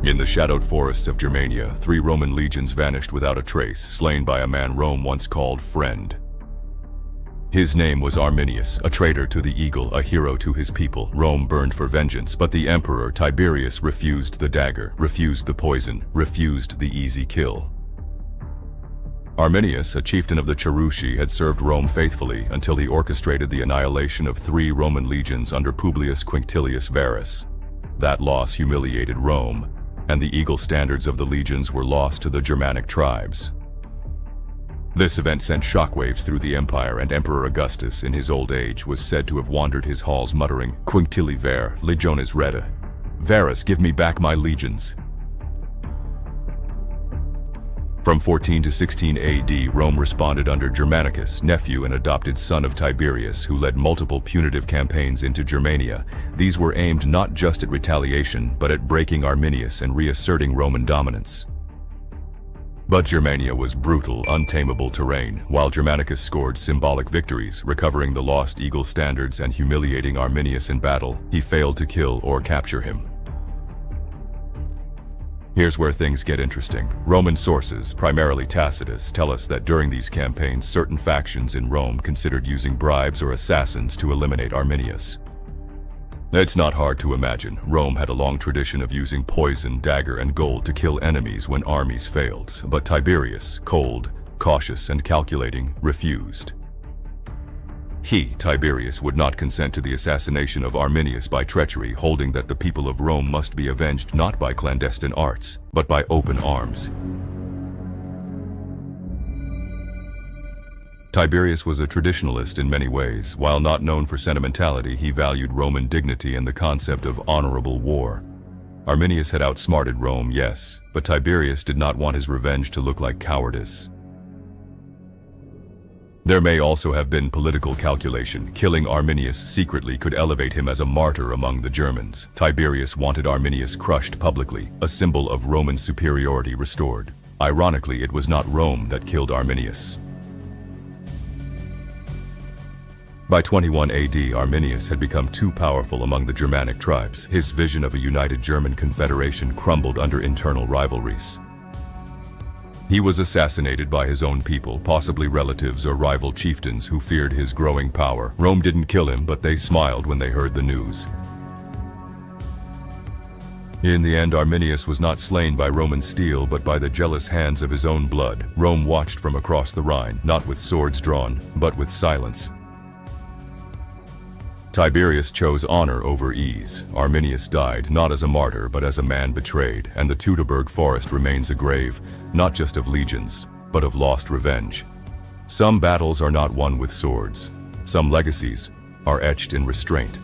In the shadowed forests of Germania, 3 Roman legions vanished without a trace, slain by a man Rome once called friend. His name was Arminius, a traitor to the eagle, a hero to his people. Rome burned for vengeance, but the emperor Tiberius refused the dagger, refused the poison, refused the easy kill. Arminius, a chieftain of the Cherusci, had served Rome faithfully until he orchestrated the annihilation of 3 Roman legions under Publius Quinctilius Varus. That loss humiliated Rome, and the eagle standards of the legions were lost to the Germanic tribes. This event sent shockwaves through the empire, and Emperor Augustus, in his old age, was said to have wandered his halls muttering, "Quinctili ver, legiones reda. Varus, give me back my legions." From 14 to 16 AD, Rome responded under Germanicus, nephew and adopted son of Tiberius, who led multiple punitive campaigns into Germania. These were aimed not just at retaliation, but at breaking Arminius and reasserting Roman dominance. But Germania was brutal, untamable terrain. While Germanicus scored symbolic victories, recovering the lost eagle standards and humiliating Arminius in battle, he failed to kill or capture him. Here's where things get interesting. Roman sources, primarily Tacitus, tell us that during these campaigns, certain factions in Rome considered using bribes or assassins to eliminate Arminius. It's not hard to imagine. Rome had a long tradition of using poison, dagger, and gold to kill enemies when armies failed. But Tiberius, cold, cautious, and calculating, refused. He, Tiberius, would not consent to the assassination of Arminius by treachery, holding that the people of Rome must be avenged not by clandestine arts, but by open arms. Tiberius was a traditionalist in many ways. While not known for sentimentality, he valued Roman dignity and the concept of honorable war. Arminius had outsmarted Rome, yes, but Tiberius did not want his revenge to look like cowardice. There may also have been political calculation. Killing Arminius secretly could elevate him as a martyr among the Germans. Tiberius wanted Arminius crushed publicly, a symbol of Roman superiority restored. Ironically, it was not Rome that killed Arminius. By 21 AD, Arminius had become too powerful among the Germanic tribes. His vision of a united German confederation crumbled under internal rivalries. He was assassinated by his own people, possibly relatives or rival chieftains who feared his growing power. Rome didn't kill him, but they smiled when they heard the news. In the end, Arminius was not slain by Roman steel, but by the jealous hands of his own blood. Rome watched from across the Rhine, not with swords drawn, but with silence. Tiberius chose honor over ease. Arminius died, not as a martyr, but as a man betrayed, and the Teutoburg forest remains a grave, not just of legions, but of lost revenge. Some battles are not won with swords. Some legacies are etched in restraint.